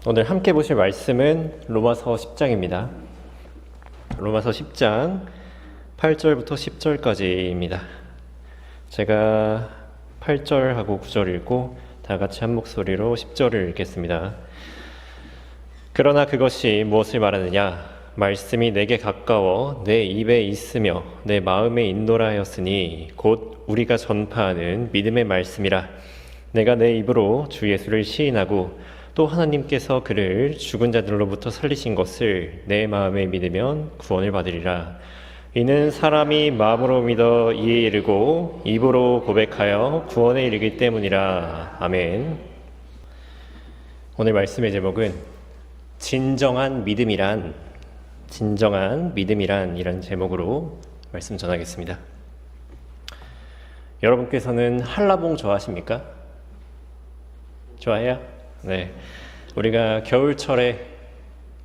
오늘 함께 보실 말씀은 로마서 10장입니다. 로마서 10장 8절부터 10절까지입니다. 제가 8절하고 9절 읽고 다 같이 한 목소리로 10절을 읽겠습니다. 그러나 그것이 무엇을 말하느냐? 말씀이 내게 가까워 내 입에 있으며 내 마음에 있노라 하였으니 곧 우리가 전파하는 믿음의 말씀이라. 내가 내 입으로 주 예수를 시인하고 또 하나님께서 그를 죽은 자들로부터 살리신 것을 내 마음에 믿으면 구원을 받으리라. 이는 사람이 마음으로 믿어 이에 이르고 입으로 고백하여 구원에 이르기 때문이라. 아멘. 오늘 말씀의 제목은 진정한 믿음이란 이란 제목으로 말씀 전하겠습니다. 여러분께서는 한라봉 좋아하십니까? 좋아해요? 네. 우리가 겨울철에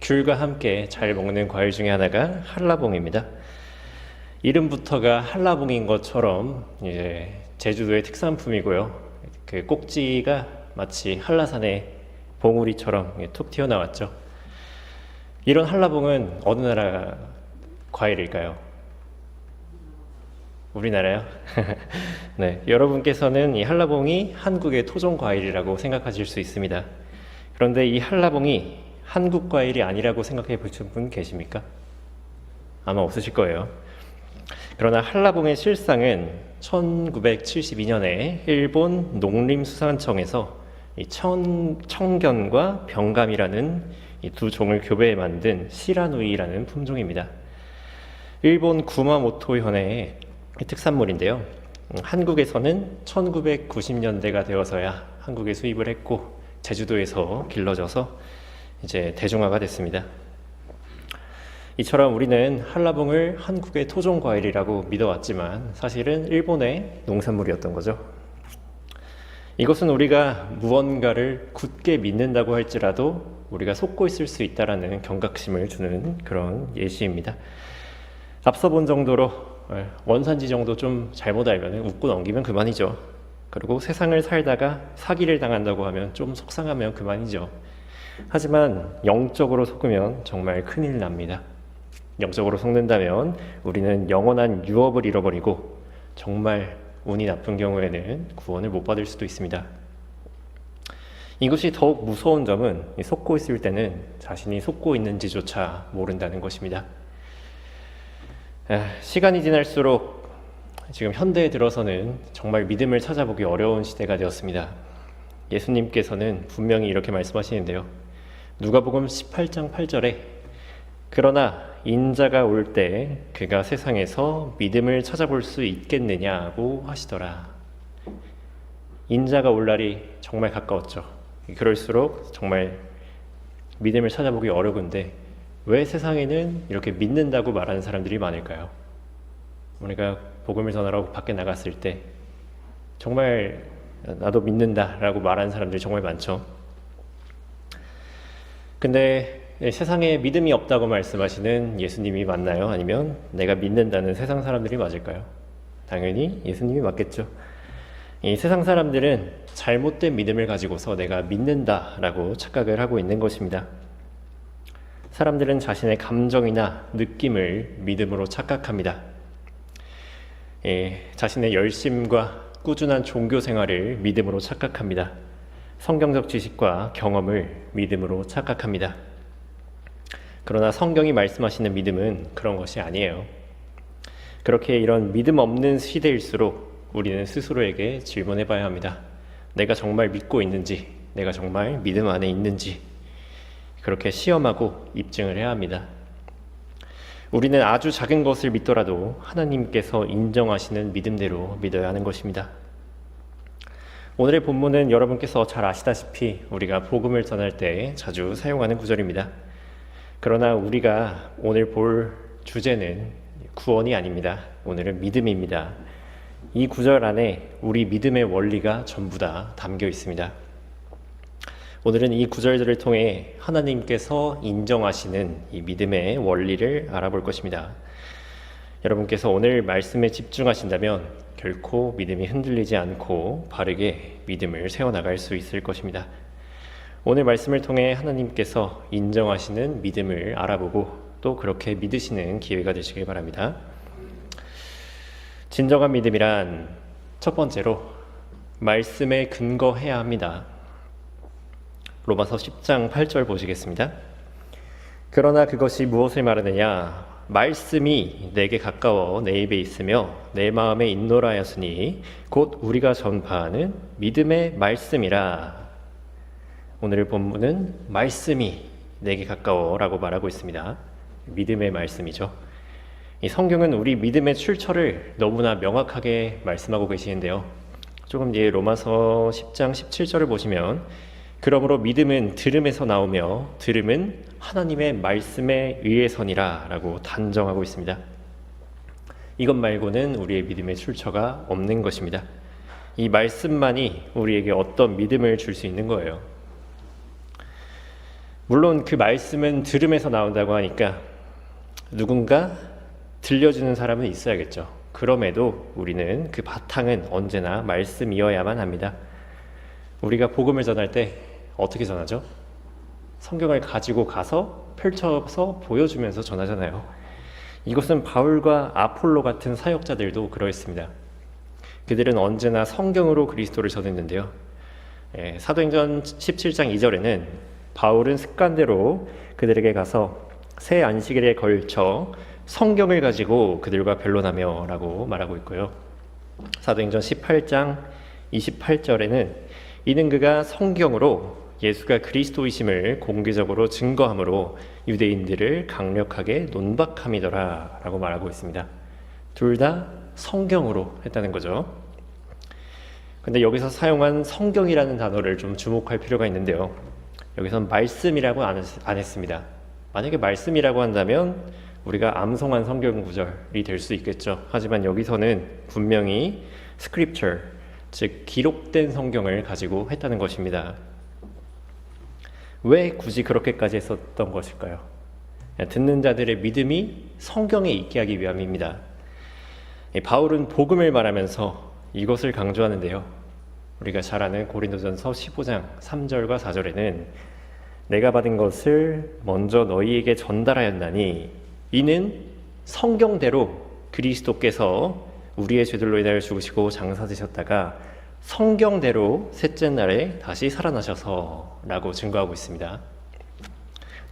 귤과 함께 잘 먹는 과일 중에 하나가 한라봉입니다. 이름부터가 한라봉인 것처럼 이제 제주도의 특산품이고요. 그 꼭지가 마치 한라산의 봉우리처럼 툭 튀어나왔죠. 이런 한라봉은 어느 나라 과일일까요? 우리나라요? 네, 여러분께서는 이 한라봉이 한국의 토종 과일이라고 생각하실 수 있습니다. 그런데 이 한라봉이 한국 과일이 아니라고 생각해 보신 분 계십니까? 아마 없으실 거예요. 그러나 한라봉의 실상은 1972년에 일본 농림수산청에서 이 청견과 병감이라는 이 두 종을 교배해 만든 시라누이라는 품종입니다. 일본 구마모토 현의 특산물인데요. 한국에서는 1990년대가 되어서야 한국에 수입을 했고 제주도에서 길러져서 이제 대중화가 됐습니다. 이처럼 우리는 한라봉을 한국의 토종 과일이라고 믿어왔지만 사실은 일본의 농산물이었던 거죠. 이것은 우리가 무언가를 굳게 믿는다고 할지라도 우리가 속고 있을 수 있다라는 경각심을 주는 그런 예시입니다. 앞서 본 정도로 원산지 정도 좀 잘못 알면 웃고 넘기면 그만이죠. 그리고 세상을 살다가 사기를 당한다고 하면 좀 속상하면 그만이죠. 하지만 영적으로 속으면 정말 큰일 납니다. 영적으로 속는다면 우리는 영원한 유업을 잃어버리고 정말 운이 나쁜 경우에는 구원을 못 받을 수도 있습니다. 이것이 더욱 무서운 점은 속고 있을 때는 자신이 속고 있는지조차 모른다는 것입니다. 시간이 지날수록 지금 현대에 들어서는 정말 믿음을 찾아보기 어려운 시대가 되었습니다. 예수님께서는 분명히 이렇게 말씀하시는데요. 누가복음 18장 8절에 그러나 인자가 올 때 그가 세상에서 믿음을 찾아볼 수 있겠느냐고 하시더라. 인자가 올 날이 정말 가까웠죠. 그럴수록 정말 믿음을 찾아보기 어려운데 왜 세상에는 이렇게 믿는다고 말하는 사람들이 많을까요? 우리가 복음을 전하러 밖에 나갔을 때 정말 나도 믿는다라고 말하는 사람들이 정말 많죠. 근데 세상에 믿음이 없다고 말씀하시는 예수님이 맞나요? 아니면 내가 믿는다는 세상 사람들이 맞을까요? 당연히 예수님이 맞겠죠. 이 세상 사람들은 잘못된 믿음을 가지고서 내가 믿는다라고 착각을 하고 있는 것입니다. 사람들은 자신의 감정이나 느낌을 믿음으로 착각합니다. 자신의 열심과 꾸준한 종교 생활을 믿음으로 착각합니다. 성경적 지식과 경험을 믿음으로 착각합니다. 그러나 성경이 말씀하시는 믿음은 그런 것이 아니에요. 그렇게 이런 믿음 없는 시대일수록 우리는 스스로에게 질문해 봐야 합니다. 내가 정말 믿고 있는지, 내가 정말 믿음 안에 있는지 그렇게 시험하고 입증을 해야 합니다. 우리는 아주 작은 것을 믿더라도 하나님께서 인정하시는 믿음대로 믿어야 하는 것입니다. 오늘의 본문은 여러분께서 잘 아시다시피 우리가 복음을 전할 때 자주 사용하는 구절입니다. 그러나 우리가 오늘 볼 주제는 구원이 아닙니다. 오늘은 믿음입니다. 이 구절 안에 우리 믿음의 원리가 전부 다 담겨 있습니다. 오늘은 이 구절들을 통해 하나님께서 인정하시는 이 믿음의 원리를 알아볼 것입니다. 여러분께서 오늘 말씀에 집중하신다면 결코 믿음이 흔들리지 않고 바르게 믿음을 세워나갈 수 있을 것입니다. 오늘 말씀을 통해 하나님께서 인정하시는 믿음을 알아보고 또 그렇게 믿으시는 기회가 되시길 바랍니다. 진정한 믿음이란 첫 번째로 말씀에 근거해야 합니다. 로마서 10장 8절 보시겠습니다. 그러나 그것이 무엇을 말하느냐? 말씀이 내게 가까워 내 입에 있으며 내 마음에 있노라 하였으니 곧 우리가 전파하는 믿음의 말씀이라. 오늘 본문은 말씀이 내게 가까워라고 말하고 있습니다. 믿음의 말씀이죠. 이 성경은 우리 믿음의 출처를 너무나 명확하게 말씀하고 계시는데요. 조금 뒤에 로마서 10장 17절을 보시면 그러므로 믿음은 들음에서 나오며 들음은 하나님의 말씀에 의해서니라 라고 단정하고 있습니다. 이것 말고는 우리의 믿음의 출처가 없는 것입니다. 이 말씀만이 우리에게 어떤 믿음을 줄 수 있는 거예요. 물론 그 말씀은 들음에서 나온다고 하니까 누군가 들려주는 사람은 있어야겠죠. 그럼에도 우리는 그 바탕은 언제나 말씀이어야만 합니다. 우리가 복음을 전할 때 어떻게 전하죠? 성경을 가지고 가서 펼쳐서 보여주면서 전하잖아요. 이것은 바울과 아폴로 같은 사역자들도 그러했습니다. 그들은 언제나 성경으로 그리스도를 전했는데요. 사도행전 17장 2절에는 바울은 습관대로 그들에게 가서 새 안식일에 걸쳐 성경을 가지고 그들과 변론하며 라고 말하고 있고요. 사도행전 18장 28절에는 이는 그가 성경으로 예수가 그리스도이심을 공개적으로 증거함으로 유대인들을 강력하게 논박함이더라 라고 말하고 있습니다. 둘 다 성경으로 했다는 거죠. 근데 여기서 사용한 성경이라는 단어를 좀 주목할 필요가 있는데요. 여기서는 말씀이라고 안 했습니다. 만약에 말씀이라고 한다면 우리가 암송한 성경 구절이 될 수 있겠죠. 하지만 여기서는 분명히 scripture, 즉 기록된 성경을 가지고 했다는 것입니다. 왜 굳이 그렇게까지 했었던 것일까요? 듣는 자들의 믿음이 성경에 있게 하기 위함입니다. 바울은 복음을 말하면서 이것을 강조하는데요. 우리가 잘 아는 고린도전서 15장 3절과 4절에는 내가 받은 것을 먼저 너희에게 전달하였나니 이는 성경대로 그리스도께서 우리의 죄들로 인하여 죽으시고 장사되셨다가 성경대로 셋째 날에 다시 살아나셔서 라고 증거하고 있습니다.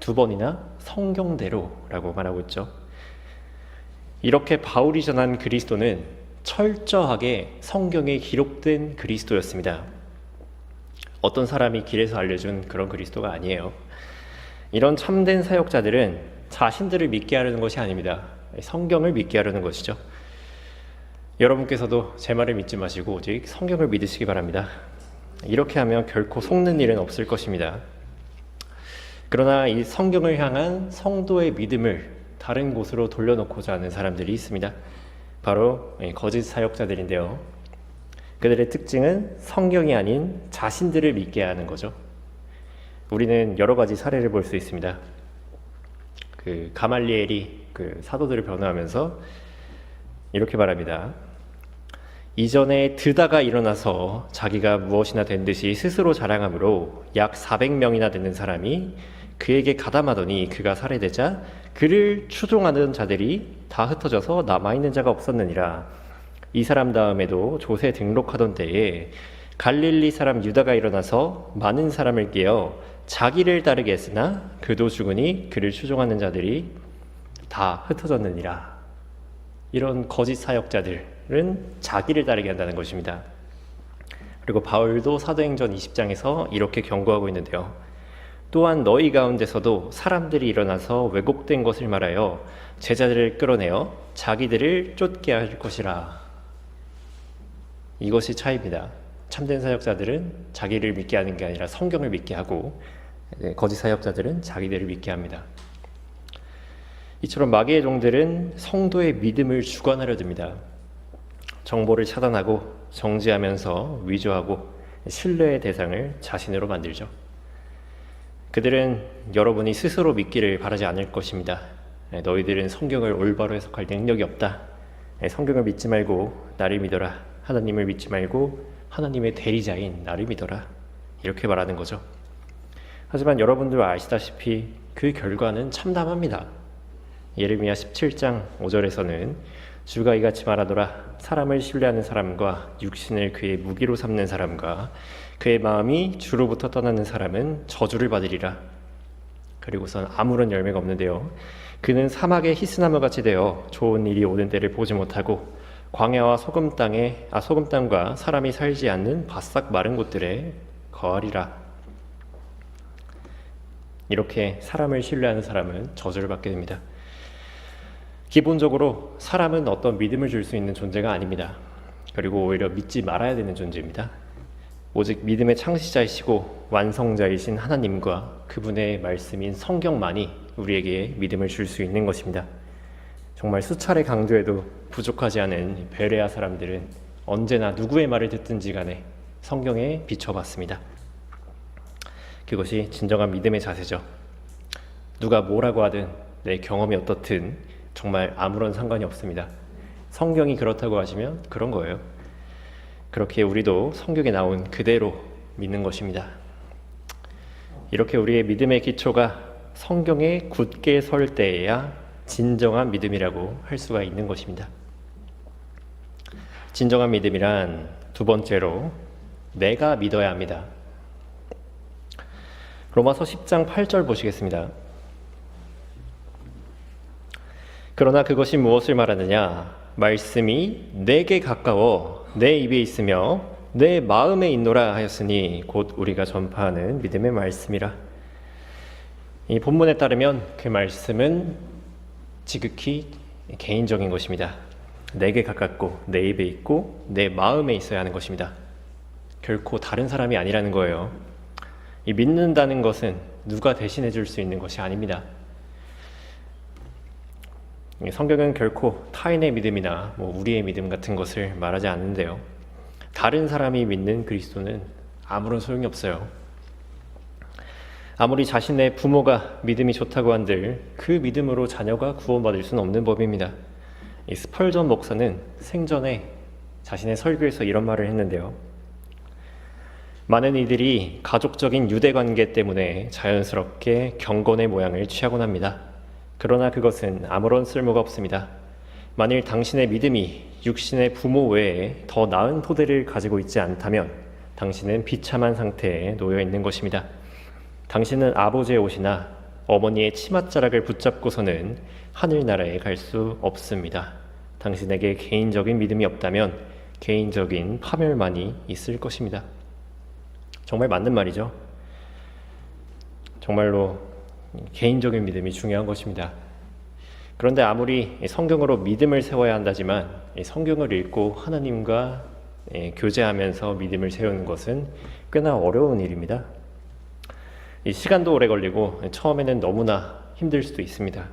두 번이나 성경대로 라고 말하고 있죠. 이렇게 바울이 전한 그리스도는 철저하게 성경에 기록된 그리스도였습니다. 어떤 사람이 길에서 알려준 그런 그리스도가 아니에요. 이런 참된 사역자들은 자신들을 믿게 하려는 것이 아닙니다. 성경을 믿게 하려는 것이죠. 여러분께서도 제 말을 믿지 마시고 오직 성경을 믿으시기 바랍니다. 이렇게 하면 결코 속는 일은 없을 것입니다. 그러나 이 성경을 향한 성도의 믿음을 다른 곳으로 돌려놓고자 하는 사람들이 있습니다. 바로 거짓 사역자들인데요. 그들의 특징은 성경이 아닌 자신들을 믿게 하는 거죠. 우리는 여러 가지 사례를 볼 수 있습니다. 가말리엘이 사도들을 변호하면서 이렇게 말합니다. 이전에 드다가 일어나서 자기가 무엇이나 된 듯이 스스로 자랑함으로 약 400명이나 되는 사람이 그에게 가담하더니 그가 살해되자 그를 추종하는 자들이 다 흩어져서 남아있는 자가 없었느니라. 이 사람 다음에도 롯에 등록하던 때에 갈릴리 사람 유다가 일어나서 많은 사람을 깨어 자기를 따르게 했으나 그도 죽으니 그를 추종하는 자들이 다 흩어졌느니라. 이런 거짓 사역자들은 자기를 따르게 한다는 것입니다. 그리고 바울도 사도행전 20장에서 이렇게 경고하고 있는데요. 또한 너희 가운데서도 사람들이 일어나서 왜곡된 것을 말하여 제자들을 끌어내어 자기들을 쫓게 할 것이라. 이것이 차이입니다. 참된 사역자들은 자기를 믿게 하는 게 아니라 성경을 믿게 하고 거짓 사역자들은 자기들을 믿게 합니다. 이처럼 마귀의 종들은 성도의 믿음을 주관하려 듭니다. 정보를 차단하고 정지하면서 위조하고 신뢰의 대상을 자신으로 만들죠. 그들은 여러분이 스스로 믿기를 바라지 않을 것입니다. 너희들은 성경을 올바로 해석할 능력이 없다. 성경을 믿지 말고 나를 믿어라. 하나님을 믿지 말고 하나님의 대리자인 나를 믿어라. 이렇게 말하는 거죠. 하지만 여러분들 아시다시피 그 결과는 참담합니다. 예레미야 17장 5절에서는 주가 이같이 말하노라. 사람을 신뢰하는 사람과 육신을 그의 무기로 삼는 사람과 그의 마음이 주로부터 떠나는 사람은 저주를 받으리라. 그리고선 아무런 열매가 없는데요. 그는 사막의 히스나무 같이 되어 좋은 일이 오는 때를 보지 못하고 광야와 소금 땅과 사람이 살지 않는 바싹 마른 곳들에 거하리라. 이렇게 사람을 신뢰하는 사람은 저주를 받게 됩니다. 기본적으로 사람은 어떤 믿음을 줄 수 있는 존재가 아닙니다. 그리고 오히려 믿지 말아야 되는 존재입니다. 오직 믿음의 창시자이시고 완성자이신 하나님과 그분의 말씀인 성경만이 우리에게 믿음을 줄 수 있는 것입니다. 정말 수차례 강조해도 부족하지 않은 베레아 사람들은 언제나 누구의 말을 듣든지 간에 성경에 비춰봤습니다. 그것이 진정한 믿음의 자세죠. 누가 뭐라고 하든 내 경험이 어떻든 정말 아무런 상관이 없습니다. 성경이 그렇다고 하시면 그런 거예요. 그렇게 우리도 성경에 나온 그대로 믿는 것입니다. 이렇게 우리의 믿음의 기초가 성경에 굳게 설 때에야 진정한 믿음이라고 할 수가 있는 것입니다. 진정한 믿음이란 두 번째로 내가 믿어야 합니다. 로마서 10장 8절 보시겠습니다. 그러나 그것이 무엇을 말하느냐? 말씀이 내게 가까워 내 입에 있으며 내 마음에 있노라 하였으니 곧 우리가 전파하는 믿음의 말씀이라. 이 본문에 따르면 그 말씀은 지극히 개인적인 것입니다. 내게 가깝고 내 입에 있고 내 마음에 있어야 하는 것입니다. 결코 다른 사람이 아니라는 거예요. 이 믿는다는 것은 누가 대신해 줄 수 있는 것이 아닙니다. 성경은 결코 타인의 믿음이나 우리의 믿음 같은 것을 말하지 않는데요. 다른 사람이 믿는 그리스도는 아무런 소용이 없어요. 아무리 자신의 부모가 믿음이 좋다고 한들 그 믿음으로 자녀가 구원받을 수는 없는 법입니다. 이 스펄전 목사는 생전에 자신의 설교에서 이런 말을 했는데요. 많은 이들이 가족적인 유대 관계 때문에 자연스럽게 경건의 모양을 취하곤 합니다. 그러나 그것은 아무런 쓸모가 없습니다. 만일 당신의 믿음이 육신의 부모 외에 더 나은 토대를 가지고 있지 않다면 당신은 비참한 상태에 놓여 있는 것입니다. 당신은 아버지의 옷이나 어머니의 치맛자락을 붙잡고서는 하늘나라에 갈 수 없습니다. 당신에게 개인적인 믿음이 없다면 개인적인 파멸만이 있을 것입니다. 정말 맞는 말이죠. 정말로 개인적인 믿음이 중요한 것입니다. 그런데 아무리 성경으로 믿음을 세워야 한다지만 성경을 읽고 하나님과 교제하면서 믿음을 세우는 것은 꽤나 어려운 일입니다. 이 시간도 오래 걸리고 처음에는 너무나 힘들 수도 있습니다.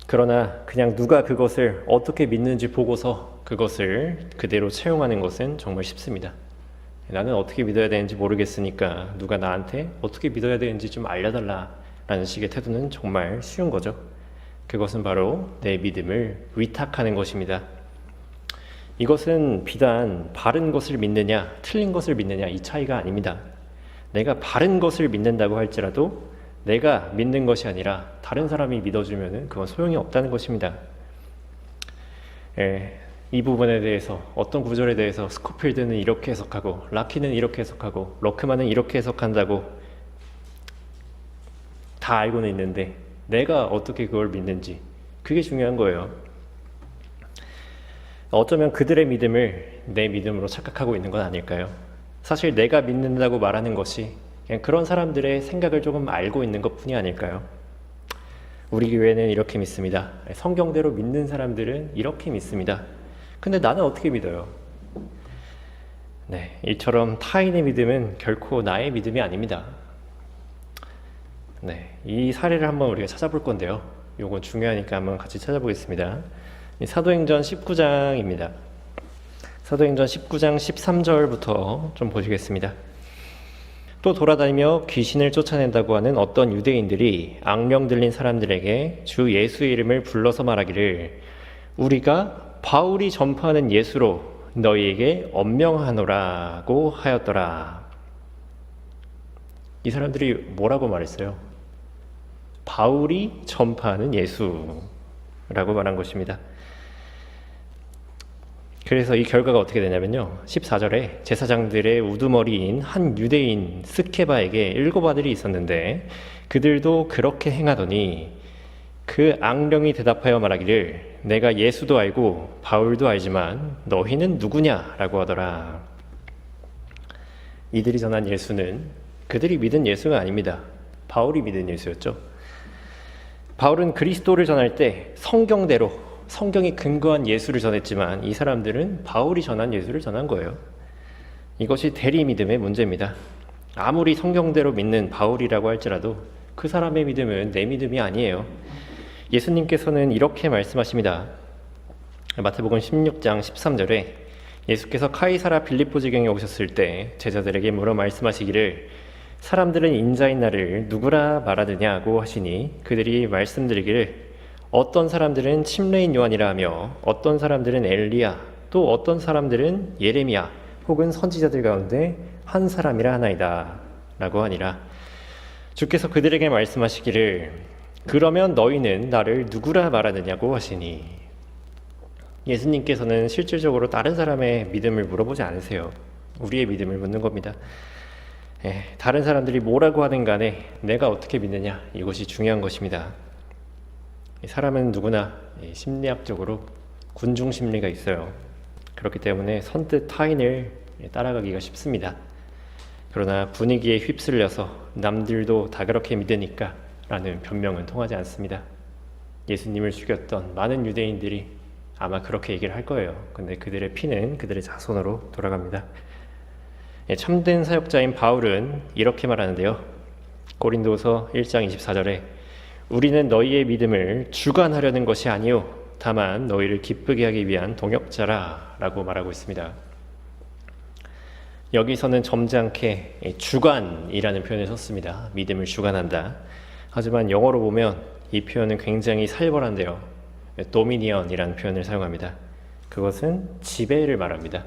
그러나 그냥 누가 그것을 어떻게 믿는지 보고서 그것을 그대로 채용하는 것은 정말 쉽습니다. 나는 어떻게 믿어야 되는지 모르겠으니까 누가 나한테 어떻게 믿어야 되는지 좀 알려달라라는 식의 태도는 정말 쉬운 거죠. 그것은 바로 내 믿음을 위탁하는 것입니다. 이것은 비단 바른 것을 믿느냐 틀린 것을 믿느냐 이 차이가 아닙니다. 내가 바른 것을 믿는다고 할지라도 내가 믿는 것이 아니라 다른 사람이 믿어주면 그건 소용이 없다는 것입니다. 이 부분에 대해서 어떤 구절에 대해서 스코필드는 이렇게 해석하고 라키는 이렇게 해석하고 러크만은 이렇게 해석한다고 다 알고는 있는데 내가 어떻게 그걸 믿는지 그게 중요한 거예요. 어쩌면 그들의 믿음을 내 믿음으로 착각하고 있는 건 아닐까요? 사실 내가 믿는다고 말하는 것이 그냥 그런 사람들의 생각을 조금 알고 있는 것뿐이 아닐까요? 우리 교회는 이렇게 믿습니다. 성경대로 믿는 사람들은 이렇게 믿습니다. 근데 나는 어떻게 믿어요? 이처럼 타인의 믿음은 결코 나의 믿음이 아닙니다. 이 사례를 한번 우리가 찾아볼 건데요. 이건 중요하니까 한번 같이 찾아보겠습니다. 사도행전 19장입니다. 사도행전 19장 13절부터 좀 보시겠습니다. 또 돌아다니며 귀신을 쫓아낸다고 하는 어떤 유대인들이 악령 들린 사람들에게 주 예수의 이름을 불러서 말하기를 우리가 바울이 전파하는 예수로 너희에게 엄명하노라고 하였더라. 이 사람들이 뭐라고 말했어요? 바울이 전파하는 예수라고 말한 것입니다. 그래서 이 결과가 어떻게 되냐면요, 14절에 제사장들의 우두머리인 한 유대인 스케바에게 7 아들이 있었는데 그들도 그렇게 행하더니 그 앙령이 대답하여 말하기를 내가 예수도 알고 바울도 알지만 너희는 누구냐? 라고 하더라. 이들이 전한 예수는 그들이 믿은 예수가 아닙니다. 바울이 믿은 예수였죠. 바울은 그리스도를 전할 때 성경대로, 성경이 근거한 예수를 전했지만 이 사람들은 바울이 전한 예수를 전한 거예요. 이것이 대리 믿음의 문제입니다. 아무리 성경대로 믿는 바울이라고 할지라도 그 사람의 믿음은 내 믿음이 아니에요. 예수님께서는 이렇게 말씀하십니다. 마태복음 16장 13절에 예수께서 카이사라 빌립보 지경에 오셨을 때 제자들에게 물어 말씀하시기를 사람들은 인자인 나를 누구라 말하느냐고 하시니 그들이 말씀드리기를 어떤 사람들은 침례인 요한이라 하며 어떤 사람들은 엘리야 또 어떤 사람들은 예레미야 혹은 선지자들 가운데 한 사람이라 하나이다 라고 하니라. 주께서 그들에게 말씀하시기를 그러면 너희는 나를 누구라 말하느냐고 하시니, 예수님께서는 실질적으로 다른 사람의 믿음을 물어보지 않으세요. 우리의 믿음을 묻는 겁니다. 다른 사람들이 뭐라고 하든 간에 내가 어떻게 믿느냐, 이것이 중요한 것입니다. 사람은 누구나 심리학적으로 군중 심리가 있어요. 그렇기 때문에 선뜻 타인을 따라가기가 쉽습니다. 그러나 분위기에 휩쓸려서 남들도 다 그렇게 믿으니까 라는 변명은 통하지 않습니다. 예수님을 죽였던 많은 유대인들이 아마 그렇게 얘기를 할 거예요. 근데 그들의 피는 그들의 자손으로 돌아갑니다. 참된 사역자인 바울은 이렇게 말하는데요. 고린도서 1장 24절에 우리는 너희의 믿음을 주관하려는 것이 아니요 다만 너희를 기쁘게 하기 위한 동역자라 라고 말하고 있습니다. 여기서는 점잖게 주관이라는 표현을 썼습니다. 믿음을 주관한다. 하지만 영어로 보면 이 표현은 굉장히 살벌한데요. 도미니언이라는 표현을 사용합니다. 그것은 지배를 말합니다.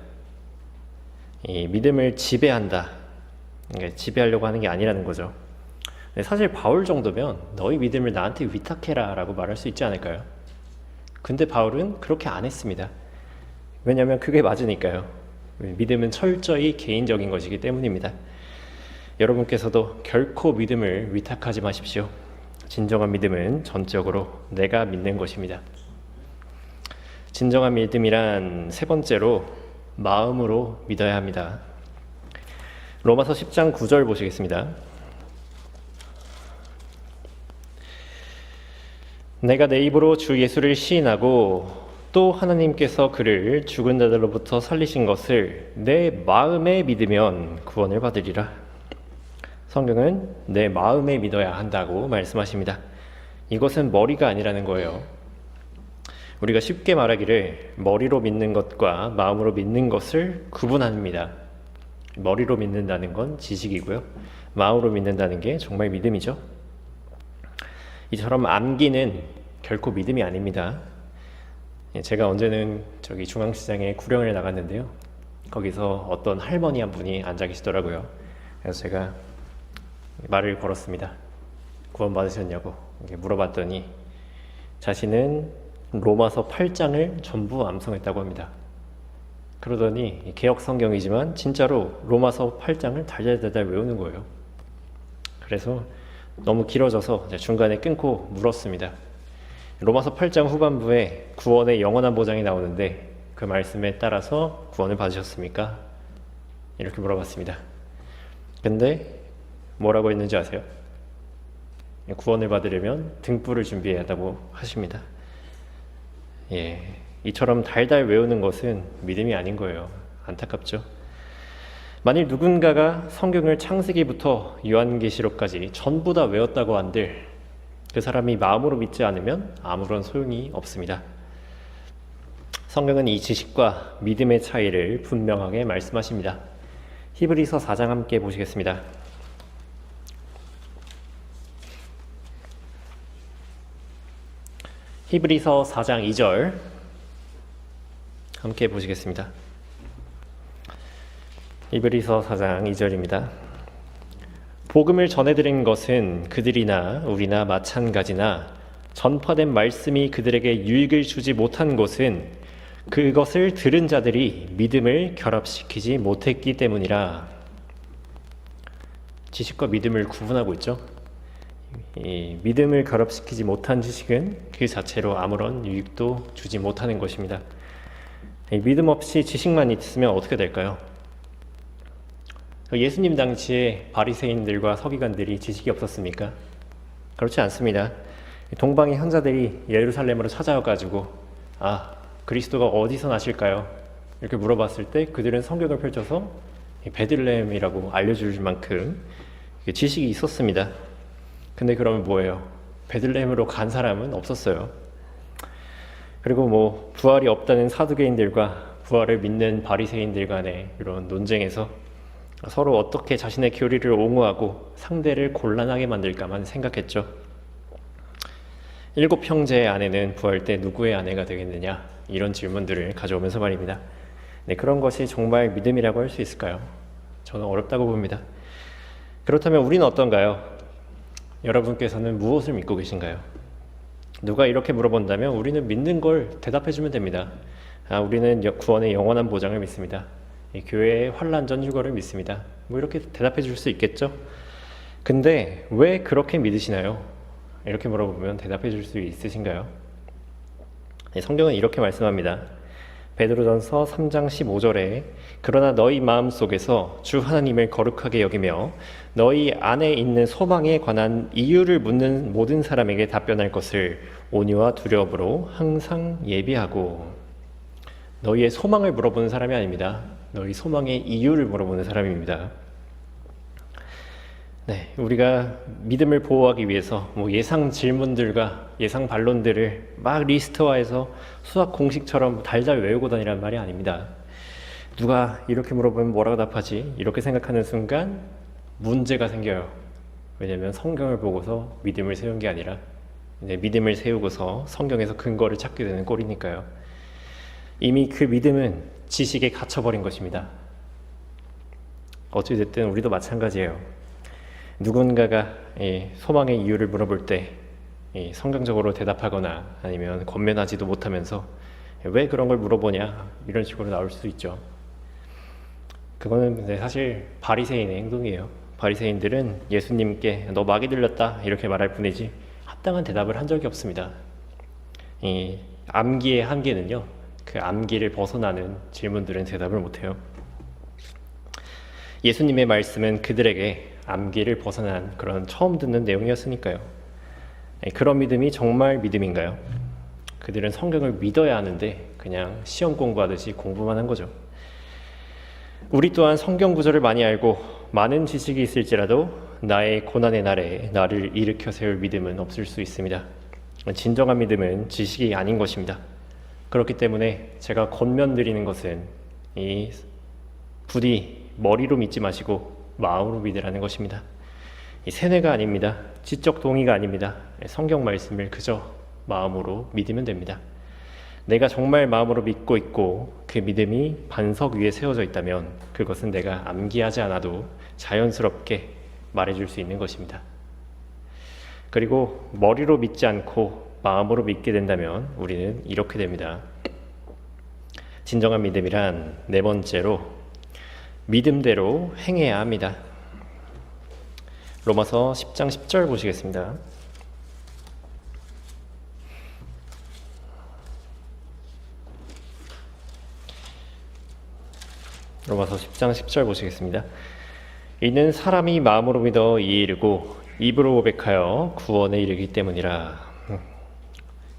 이 믿음을 지배한다. 그러니까 지배하려고 하는 게 아니라는 거죠. 사실 바울 정도면 너희 믿음을 나한테 위탁해라 라고 말할 수 있지 않을까요? 근데 바울은 그렇게 안 했습니다. 왜냐하면 그게 맞으니까요. 믿음은 철저히 개인적인 것이기 때문입니다. 여러분께서도 결코 믿음을 위탁하지 마십시오. 진정한 믿음은 전적으로 내가 믿는 것입니다. 진정한 믿음이란 세 번째로 마음으로 믿어야 합니다. 로마서 10장 9절 보시겠습니다. 내가 내 입으로 주 예수를 시인하고 또 하나님께서 그를 죽은 자들로부터 살리신 것을 내 마음에 믿으면 구원을 받으리라. 성경은 내 마음에 믿어야 한다고 말씀하십니다. 이것은 머리가 아니라는 거예요. 우리가 쉽게 말하기를 머리로 믿는 것과 마음으로 믿는 것을 구분합니다. 머리로 믿는다는 건 지식이고요. 마음으로 믿는다는 게 정말 믿음이죠. 이처럼 암기는 결코 믿음이 아닙니다. 제가 언제는 저기 중앙시장에 구령을 나갔는데요. 거기서 어떤 할머니 한 분이 앉아 계시더라고요. 그래서 제가 말을 걸었습니다. 구원 받으셨냐고 물어봤더니 자신은 로마서 8장을 전부 암송했다고 합니다. 그러더니 개역 성경이지만 진짜로 로마서 8장을 달달달달 외우는 거예요. 그래서 너무 길어져서 중간에 끊고 물었습니다. 로마서 8장 후반부에 구원의 영원한 보장이 나오는데 그 말씀에 따라서 구원을 받으셨습니까? 이렇게 물어봤습니다. 근데 뭐라고 했는지 아세요? 구원을 받으려면 등불을 준비해야 한다고 하십니다. 이처럼 달달 외우는 것은 믿음이 아닌 거예요. 안타깝죠? 만일 누군가가 성경을 창세기부터 요한계시록까지 전부 다 외웠다고 한들 그 사람이 마음으로 믿지 않으면 아무런 소용이 없습니다. 성경은 이 지식과 믿음의 차이를 분명하게 말씀하십니다. 히브리서 4장 함께 보시겠습니다. 히브리서 4장 2절 함께 보시겠습니다. 히브리서 4장 2절입니다. 복음을 전해드린 것은 그들이나 우리나 마찬가지나 전파된 말씀이 그들에게 유익을 주지 못한 것은 그것을 들은 자들이 믿음을 결합시키지 못했기 때문이라. 지식과 믿음을 구분하고 있죠. 이 믿음을 결합시키지 못한 지식은 그 자체로 아무런 유익도 주지 못하는 것입니다. 믿음 없이 지식만 있으면 어떻게 될까요? 예수님 당시에 바리새인들과 서기관들이 지식이 없었습니까? 그렇지 않습니다. 동방의 형제들이 예루살렘으로 찾아와가지고 그리스도가 어디서 나실까요? 이렇게 물어봤을 때 그들은 성경을 펼쳐서 베들레헴이라고 알려줄 만큼 지식이 있었습니다. 근데 그러면 뭐예요? 베들레헴으로 간 사람은 없었어요. 그리고 부활이 없다는 사두개인들과 부활을 믿는 바리새인들 간의 이런 논쟁에서 서로 어떻게 자신의 교리를 옹호하고 상대를 곤란하게 만들까만 생각했죠. 7 형제의 아내는 부활 때 누구의 아내가 되겠느냐, 이런 질문들을 가져오면서 말입니다. 그런 것이 정말 믿음이라고 할 수 있을까요? 저는 어렵다고 봅니다. 그렇다면 우리는 어떤가요? 여러분께서는 무엇을 믿고 계신가요? 누가 이렇게 물어본다면 우리는 믿는 걸 대답해주면 됩니다. 우리는 구원의 영원한 보장을 믿습니다. 교회의 환난 전 휴거를 믿습니다. 이렇게 대답해 줄 수 있겠죠? 근데 왜 그렇게 믿으시나요? 이렇게 물어보면 대답해 줄 수 있으신가요? 성경은 이렇게 말씀합니다. 베드로전서 3장 15절에 그러나 너희 마음속에서 주 하나님을 거룩하게 여기며 너희 안에 있는 소망에 관한 이유를 묻는 모든 사람에게 답변할 것을 온유와 두려움으로 항상 예비하고. 너희의 소망을 물어보는 사람이 아닙니다. 너희 소망의 이유를 물어보는 사람입니다. 우리가 믿음을 보호하기 위해서 예상 질문들과 예상 반론들을 막 리스트화해서 수학 공식처럼 달달 외우고 다니라는 말이 아닙니다. 누가 이렇게 물어보면 뭐라고 답하지? 이렇게 생각하는 순간 문제가 생겨요. 왜냐하면 성경을 보고서 믿음을 세운 게 아니라 믿음을 세우고서 성경에서 근거를 찾게 되는 꼴이니까요. 이미 그 믿음은 지식에 갇혀버린 것입니다. 어찌됐든 우리도 마찬가지예요. 누군가가 소망의 이유를 물어볼 때 성경적으로 대답하거나 아니면 권면하지도 못하면서 왜 그런 걸 물어보냐, 이런 식으로 나올 수 있죠. 그거는 사실 바리새인의 행동이에요. 바리새인들은 예수님께 너 마귀 들렸다 이렇게 말할 뿐이지 합당한 대답을 한 적이 없습니다. 이 암기의 한계는요, 그 암기를 벗어나는 질문들은 대답을 못해요. 예수님의 말씀은 그들에게 암기를 벗어난 그런 처음 듣는 내용이었으니까요. 그런 믿음이 정말 믿음인가요? 그들은 성경을 믿어야 하는데 그냥 시험 공부하듯이 공부만 한 거죠. 우리 또한 성경 구절을 많이 알고 많은 지식이 있을지라도 나의 고난의 날에 나를 일으켜 세울 믿음은 없을 수 있습니다. 진정한 믿음은 지식이 아닌 것입니다. 그렇기 때문에 제가 권면드리는 것은 부디 머리로 믿지 마시고 마음으로 믿으라는 것입니다. 세뇌가 아닙니다. 지적 동의가 아닙니다. 성경 말씀을 그저 마음으로 믿으면 됩니다. 내가 정말 마음으로 믿고 있고 그 믿음이 반석 위에 세워져 있다면 그것은 내가 암기하지 않아도 자연스럽게 말해줄 수 있는 것입니다. 그리고 머리로 믿지 않고 마음으로 믿게 된다면 우리는 이렇게 됩니다. 진정한 믿음이란 네 번째로 믿음대로 행해야 합니다. 로마서 10장 10절 보시겠습니다. 로마서 10장 10절 보시겠습니다. 이는 사람이 마음으로 믿어 이에 이르고 입으로 고백하여 구원에 이르기 때문이라.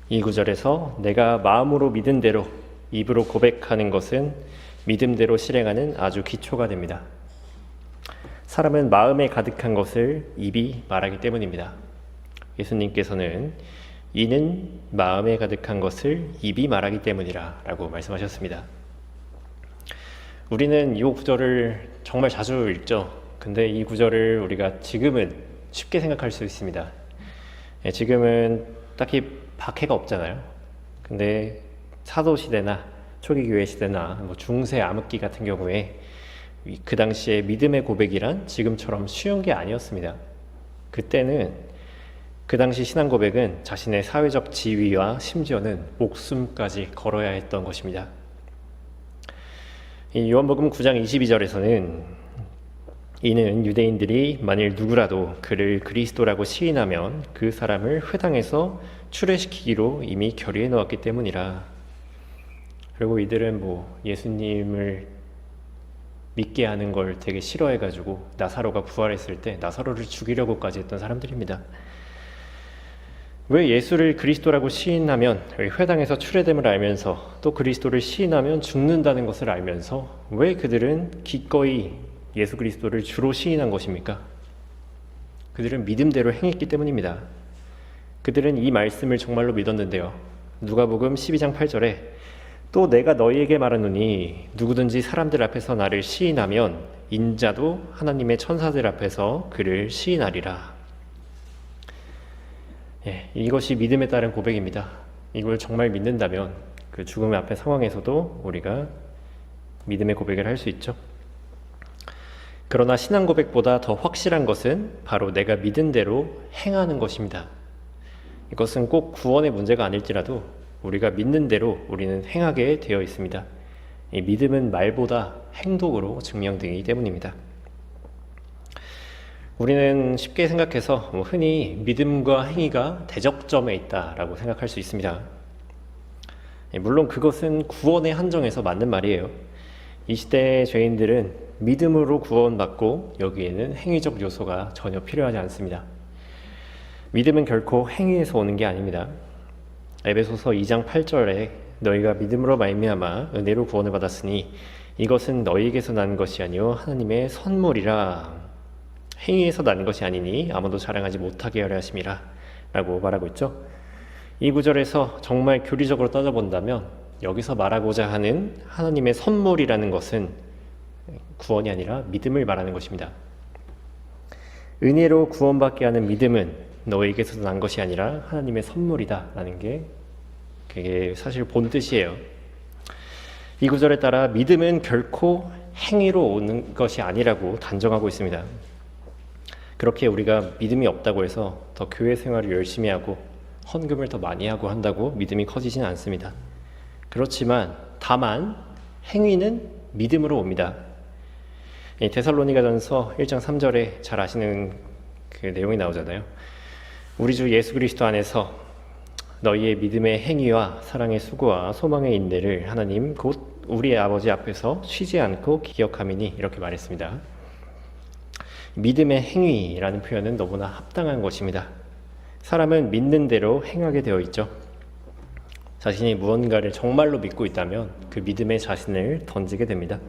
이 구절에서 내가 마음으로 믿은 대로 입으로 고백하는 것은 믿음대로 실행하는 아주 기초가 됩니다. 사람은 마음에 가득한 것을 입이 말하기 때문입니다. 예수님께서는 이는 마음에 가득한 것을 입이 말하기 때문이라 라고 말씀하셨습니다. 우리는 이 구절을 정말 자주 읽죠. 근데 이 구절을 우리가 지금은 쉽게 생각할 수 있습니다. 지금은 딱히 박해가 없잖아요. 근데 사도시대나 초기교회 시대나 중세 암흑기 같은 경우에 그 당시에 믿음의 고백이란 지금처럼 쉬운 게 아니었습니다. 그때는 그 당시 신앙 고백은 자신의 사회적 지위와 심지어는 목숨까지 걸어야 했던 것입니다. 이 요한복음 9장 22절에서는 이는 유대인들이 만일 누구라도 그를 그리스도라고 시인하면 그 사람을 회당에서 출애시키기로 이미 결의해 놓았기 때문이라. 그리고 이들은 예수님을 믿게 하는 걸 되게 싫어해가지고 나사로가 부활했을 때 나사로를 죽이려고까지 했던 사람들입니다. 왜 예수를 그리스도라고 시인하면 회당에서 출애됨을 알면서 또 그리스도를 시인하면 죽는다는 것을 알면서 왜 그들은 기꺼이 예수 그리스도를 주로 시인한 것입니까? 그들은 믿음대로 행했기 때문입니다. 그들은 이 말씀을 정말로 믿었는데요. 누가복음 12장 8절에 또 내가 너희에게 말하노니 누구든지 사람들 앞에서 나를 시인하면 인자도 하나님의 천사들 앞에서 그를 시인하리라. 이것이 믿음에 따른 고백입니다. 이걸 정말 믿는다면 그 죽음 앞의 상황에서도 우리가 믿음의 고백을 할 수 있죠. 그러나 신앙 고백보다 더 확실한 것은 바로 내가 믿은 대로 행하는 것입니다. 이것은 꼭 구원의 문제가 아닐지라도 우리가 믿는 대로 우리는 행하게 되어 있습니다. 이 믿음은 말보다 행동으로 증명되기 때문입니다. 우리는 쉽게 생각해서 흔히 믿음과 행위가 대적점에 있다라고 생각할 수 있습니다. 물론 그것은 구원의 한정에서 맞는 말이에요. 이 시대의 죄인들은 믿음으로 구원받고 여기에는 행위적 요소가 전혀 필요하지 않습니다. 믿음은 결코 행위에서 오는 게 아닙니다. 에베소서 2장 8절에 너희가 믿음으로 말미암아 은혜로 구원을 받았으니 이것은 너희에게서 난 것이 아니요 하나님의 선물이라. 행위에서 난 것이 아니니 아무도 자랑하지 못하게 하려 하심이라 라고 말하고 있죠. 이 구절에서 정말 교리적으로 따져본다면 여기서 말하고자 하는 하나님의 선물이라는 것은 구원이 아니라 믿음을 말하는 것입니다. 은혜로 구원받게 하는 믿음은 너에게서 난 것이 아니라 하나님의 선물이다 라는 게 그게 사실 본뜻이에요. 이 구절에 따라 믿음은 결코 행위로 오는 것이 아니라고 단정하고 있습니다. 그렇게 우리가 믿음이 없다고 해서 더 교회 생활을 열심히 하고 헌금을 더 많이 하고 한다고 믿음이 커지지는 않습니다. 그렇지만 다만 행위는 믿음으로 옵니다. 데살로니가전서 1장 3절에 잘 아시는 그 내용이 나오잖아요. 우리 주 예수 그리스도 안에서 너희의 믿음의 행위와 사랑의 수고와 소망의 인내를 하나님 곧 우리의 아버지 앞에서 쉬지 않고 기억함이니 이렇게 말했습니다. 믿음의 행위라는 표현은 너무나 합당한 것입니다. 사람은 믿는 대로 행하게 되어 있죠. 자신이 무언가를 정말로 믿고 있다면 그 믿음에 자신을 던지게 됩니다.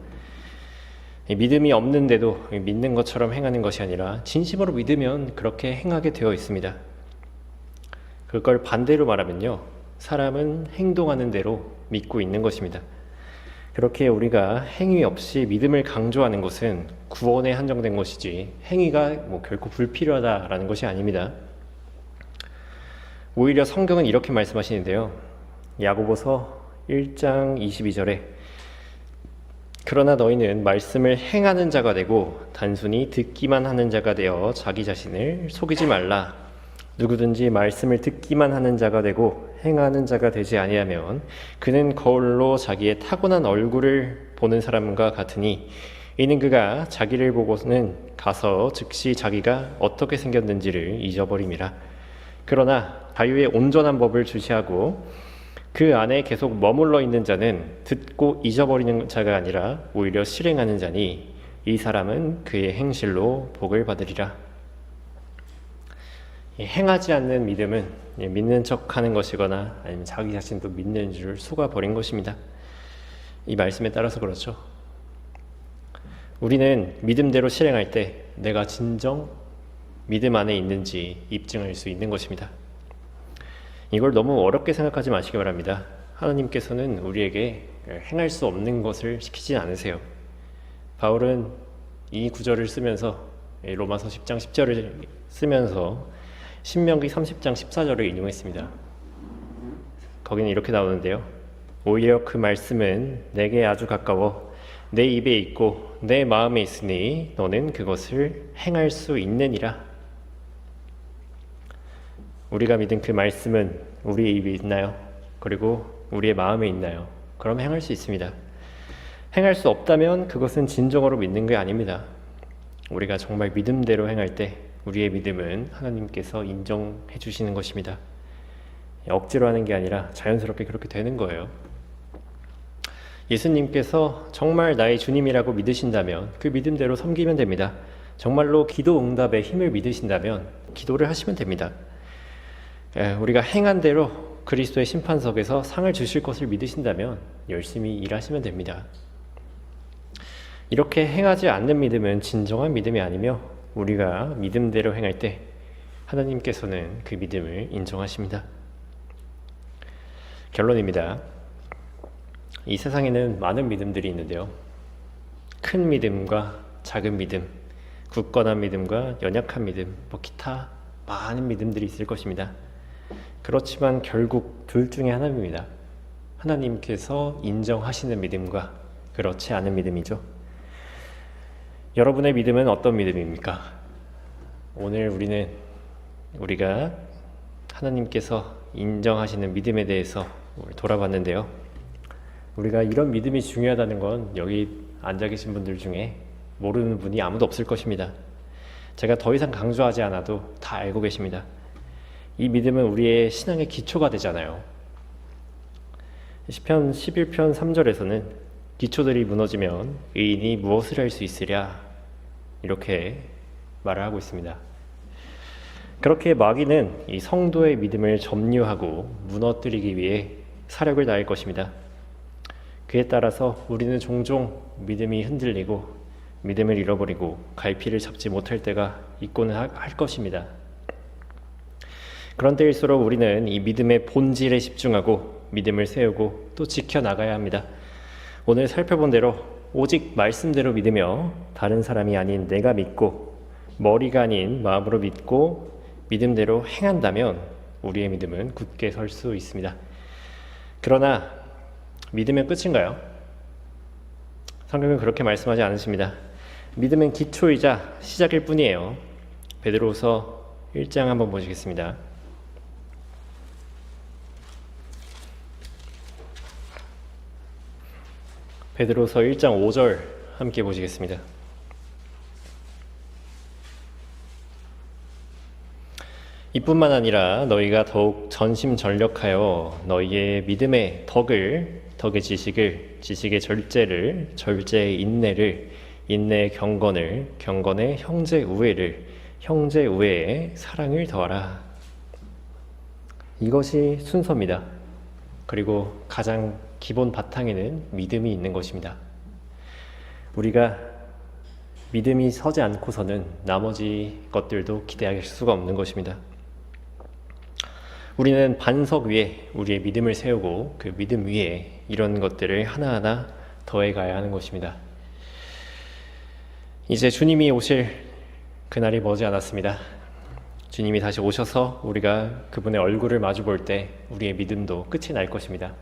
믿음이 없는데도 믿는 것처럼 행하는 것이 아니라 진심으로 믿으면 그렇게 행하게 되어 있습니다. 그걸 반대로 말하면요, 사람은 행동하는 대로 믿고 있는 것입니다. 그렇게 우리가 행위 없이 믿음을 강조하는 것은 구원에 한정된 것이지 행위가 결코 불필요하다라는 것이 아닙니다. 오히려 성경은 이렇게 말씀하시는데요. 야고보서 1장 22절에 그러나 너희는 말씀을 행하는 자가 되고 단순히 듣기만 하는 자가 되어 자기 자신을 속이지 말라. 누구든지 말씀을 듣기만 하는 자가 되고 행하는 자가 되지 아니하면 그는 거울로 자기의 타고난 얼굴을 보는 사람과 같으니 이는 그가 자기를 보고는 가서 즉시 자기가 어떻게 생겼는지를 잊어버림이라. 그러나 자유의 온전한 법을 주시하고 그 안에 계속 머물러 있는 자는 듣고 잊어버리는 자가 아니라 오히려 실행하는 자니 이 사람은 그의 행실로 복을 받으리라. 행하지 않는 믿음은 믿는 척하는 것이거나 아니면 자기 자신도 믿는 줄 속아버린 것입니다. 이 말씀에 따라서 그렇죠. 우리는 믿음대로 실행할 때 내가 진정 믿음 안에 있는지 입증할 수 있는 것입니다. 이걸 너무 어렵게 생각하지 마시기 바랍니다. 하나님께서는 우리에게 행할 수 없는 것을 시키지 않으세요. 바울은 이 구절을 쓰면서 로마서 10장 10절을 쓰면서 신명기 30장 14절을 인용했습니다. 거기는 이렇게 나오는데요. 오히려 그 말씀은 내게 아주 가까워 내 입에 있고 내 마음에 있으니 너는 그것을 행할 수 있느니라. 우리가 믿은 그 말씀은 우리의 입에 있나요? 그리고 우리의 마음에 있나요? 그럼 행할 수 있습니다. 행할 수 없다면 그것은 진정으로 믿는 게 아닙니다. 우리가 정말 믿음대로 행할 때 우리의 믿음은 하나님께서 인정해 주시는 것입니다. 억지로 하는 게 아니라 자연스럽게 그렇게 되는 거예요. 예수님께서 정말 나의 주님이라고 믿으신다면 그 믿음대로 섬기면 됩니다. 정말로 기도 응답의 힘을 믿으신다면 기도를 하시면 됩니다. 우리가 행한 대로 그리스도의 심판석에서 상을 주실 것을 믿으신다면 열심히 일하시면 됩니다. 이렇게 행하지 않는 믿음은 진정한 믿음이 아니며 우리가 믿음대로 행할 때 하나님께서는 그 믿음을 인정하십니다. 결론입니다. 이 세상에는 많은 믿음들이 있는데요. 큰 믿음과 작은 믿음, 굳건한 믿음과 연약한 믿음, 기타 많은 믿음들이 있을 것입니다. 그렇지만 결국 둘 중에 하나입니다. 하나님께서 인정하시는 믿음과 그렇지 않은 믿음이죠. 여러분의 믿음은 어떤 믿음입니까? 오늘 우리가 하나님께서 인정하시는 믿음에 대해서 돌아봤는데요. 우리가 이런 믿음이 중요하다는 건 여기 앉아 계신 분들 중에 모르는 분이 아무도 없을 것입니다. 제가 더 이상 강조하지 않아도 다 알고 계십니다. 이 믿음은 우리의 신앙의 기초가 되잖아요. 시편 11편 3절에서는 기초들이 무너지면 의인이 무엇을 할 수 있으랴 이렇게 말을 하고 있습니다. 그렇게 마귀는 이 성도의 믿음을 점유하고 무너뜨리기 위해 사력을 다할 것입니다. 그에 따라서 우리는 종종 믿음이 흔들리고 믿음을 잃어버리고 갈피를 잡지 못할 때가 있고는 할 것입니다. 그런 때일수록 우리는 이 믿음의 본질에 집중하고 믿음을 세우고 또 지켜나가야 합니다. 오늘 살펴본 대로 오직 말씀대로 믿으며 다른 사람이 아닌 내가 믿고 머리가 아닌 마음으로 믿고 믿음대로 행한다면 우리의 믿음은 굳게 설 수 있습니다. 그러나 믿으면 끝인가요? 성경은 그렇게 말씀하지 않으십니다. 믿음은 기초이자 시작일 뿐이에요. 베드로후서 1장 한번 보시겠습니다. 베드로후서 1장 5절 함께 보시겠습니다. 이뿐만 아니라 너희가 더욱 전심전력하여 너희의 믿음의 덕의 지식을, 지식의 절제를, 절제의 인내를, 인내의 경건을, 경건의 형제 우애를, 형제 우애에 사랑을 더하라. 이것이 순서입니다. 그리고 가장 기본 바탕에는 믿음이 있는 것입니다. 우리가 믿음이 서지 않고서는 나머지 것들도 기대할 수가 없는 것입니다. 우리는 반석 위에 우리의 믿음을 세우고 그 믿음 위에 이런 것들을 하나하나 더해가야 하는 것입니다. 이제 주님이 오실 그날이 머지 않았습니다. 주님이 다시 오셔서 우리가 그분의 얼굴을 마주 볼 때 우리의 믿음도 끝이 날 것입니다.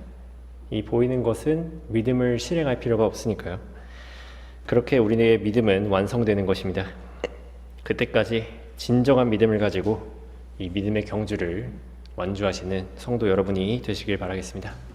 이 보이는 것은 믿음을 실행할 필요가 없으니까요. 그렇게 우리의 믿음은 완성되는 것입니다. 그때까지 진정한 믿음을 가지고 이 믿음의 경주를 완주하시는 성도 여러분이 되시길 바라겠습니다.